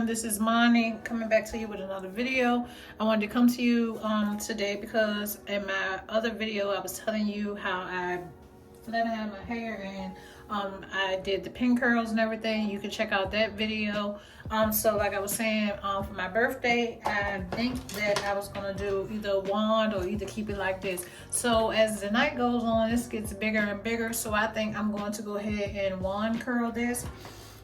This is Monty coming back to you with another video. I wanted to come to you today because in my other video I was telling you how I flattened my hair and I did the pin curls and everything. You can check out that video. So like I was saying, for my birthday, I think that I was gonna do either a wand or either keep it like this. So as the night goes on, this gets bigger and bigger. So I think I'm going to go ahead and wand curl this.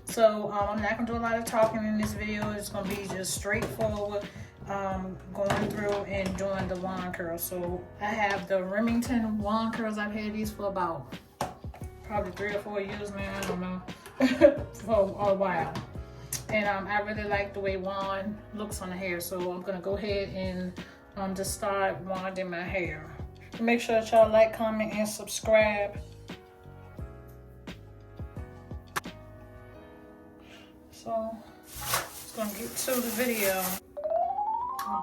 So I'm not gonna do a lot of talking in this video. It's gonna be just straightforward, going through and doing the wand curls. So I have the Remington wand curls. I've had these for about probably 3 or 4 years now. I don't know, for a while. And I really like the way wand looks on the hair. So I'm gonna go ahead and just start wanding my hair. Make sure that y'all like, comment, and subscribe. So it's gonna get to the video.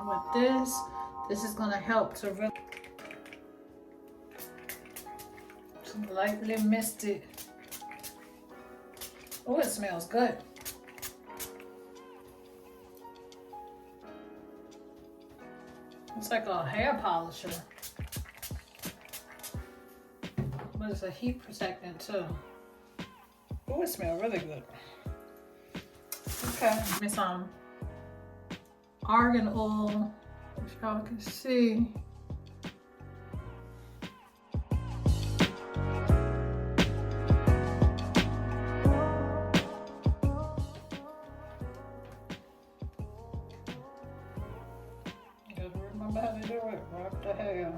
With this is gonna help to really lightly mist it. Oh, it smells good. It's like a hair polisher, but it's a heat protectant too. Oh, it smells really good. Okay, give me some argan oil, if y'all can see. Just remember how to do it, wrap the hair.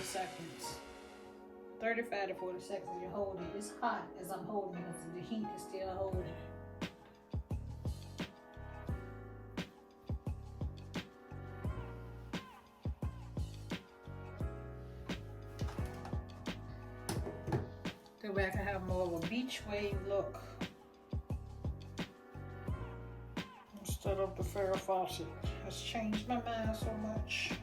Seconds, 35 to 40 seconds. You hold it. It's hot as I'm holding it because the heat is still holding. That way I can have more of a beach wave look instead of the Farrah Fawcett. It's changed my mind so much.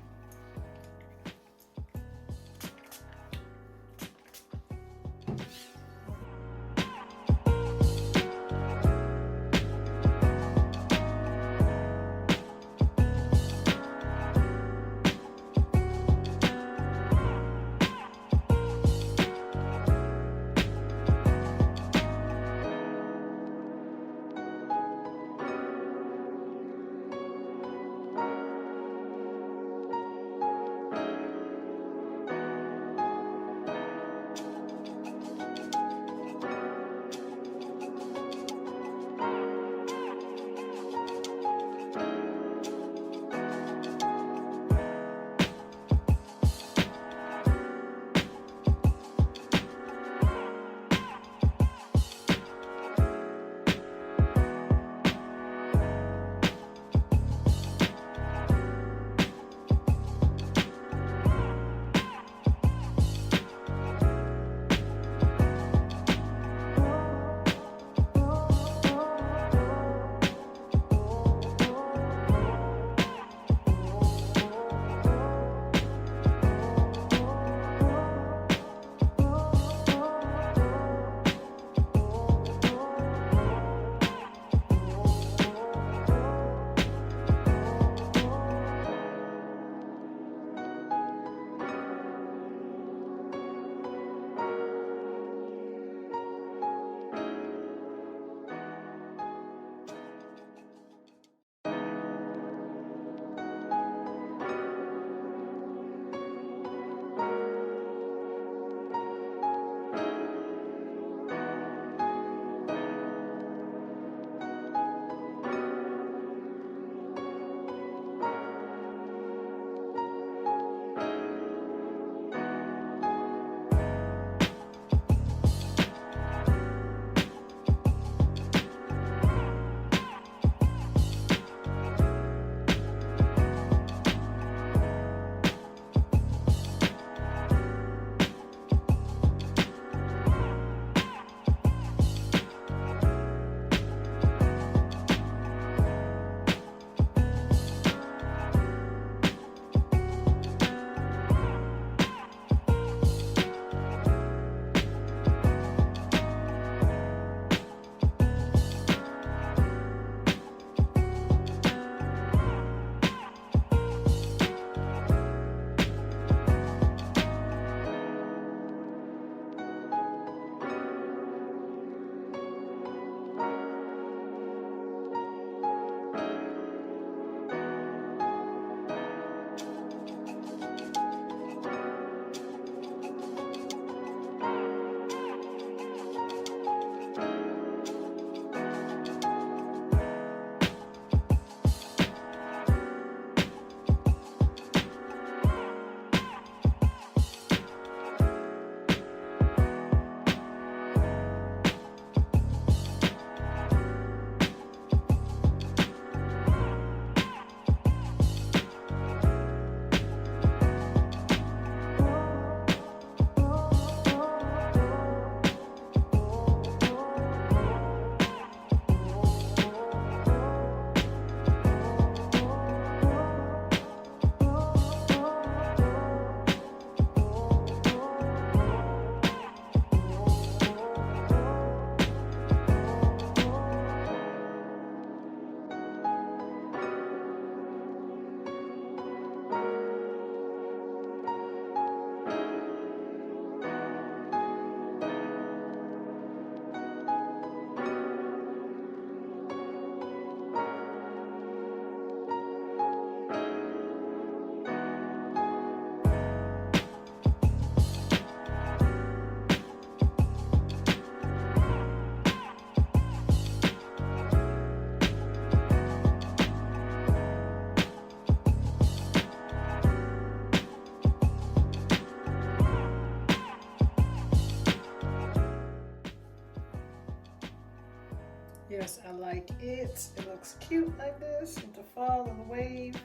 like it. It looks cute like this with the fall of the wave.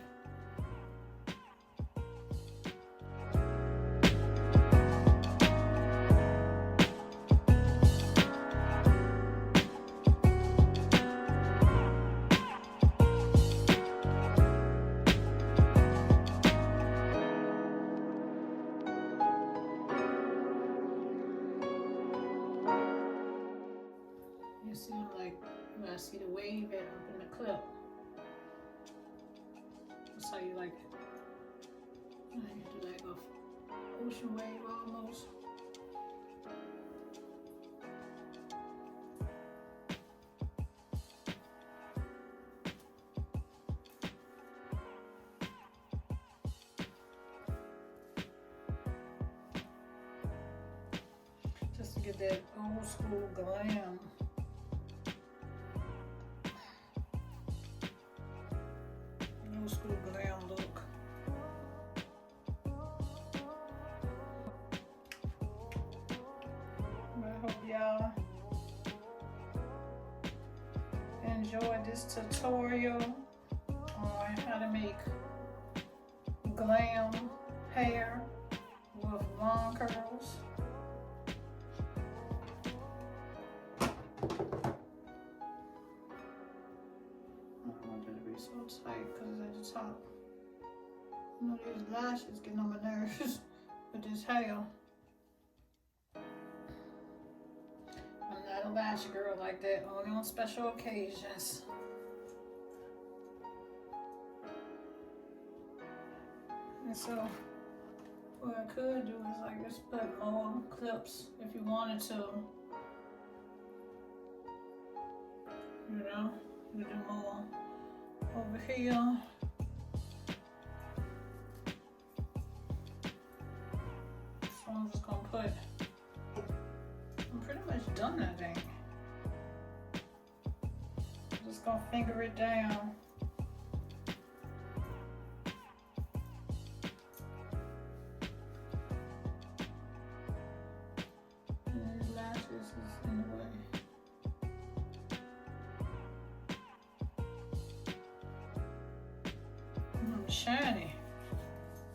You see them like, when I see the wave at up in the clip. That's how you like it. You do like a ocean wave almost. Just to get that old school glam. Old school glam look. I hope y'all enjoyed this tutorial on how to make glam hair with wand curls. I don't want that to be so tight because it's at the top. You know, these lashes getting on my nerves with this hair. I'm not a lash girl like that, only on special occasions. And so, what I could do is like just put more clips if you wanted to. You know, you do more over here. So I'm just gonna put, I'm pretty much done, I think. I'm just gonna finger it down. And these lashes is in the way. Shiny.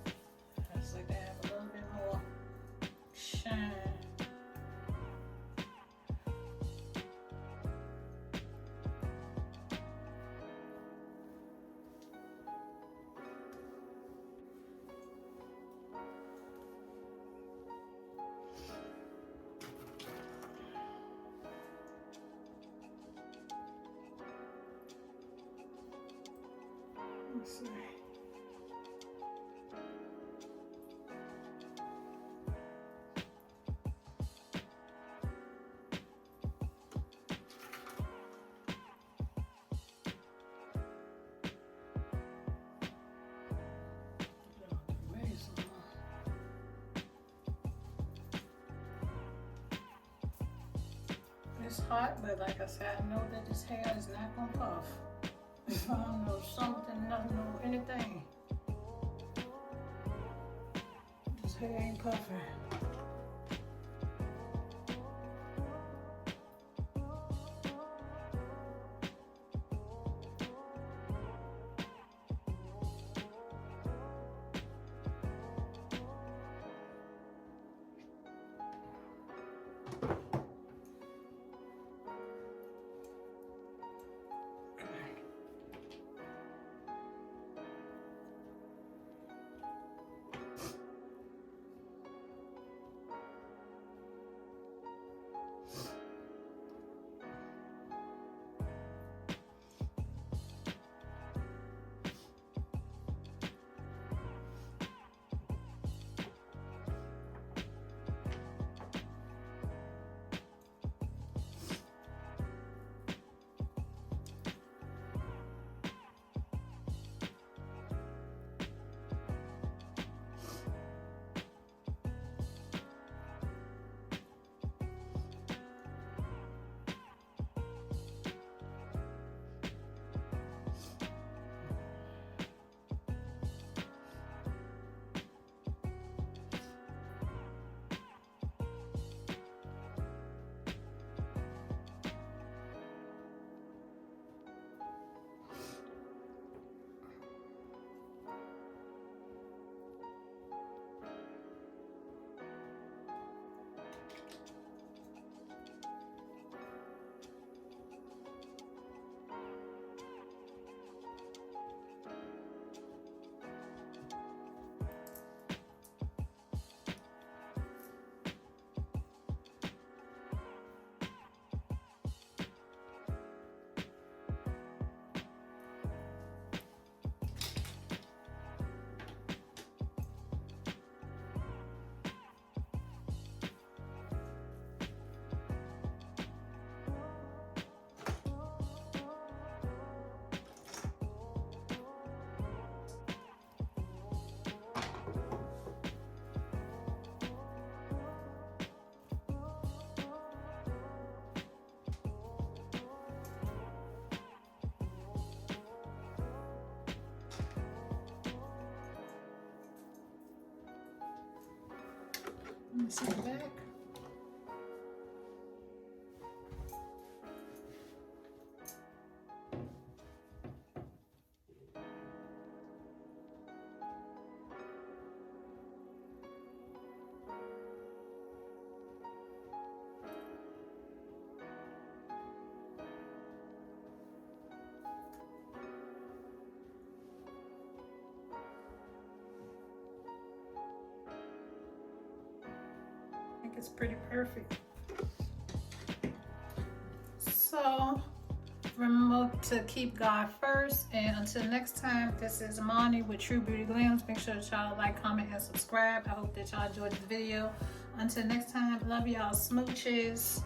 I just like to have a little bit more shine. Let's see. It's hot, but like I said, I know that this hair is not gonna puff. If I don't know something, nothing, or anything. This hair ain't puffing. me see the back. I think it's pretty perfect. So remember to keep God first, and until next time, this is Amani with True Beauty Glams. Make sure that y'all like, comment, and subscribe. I hope that y'all enjoyed the video. Until next time, love y'all, smooches.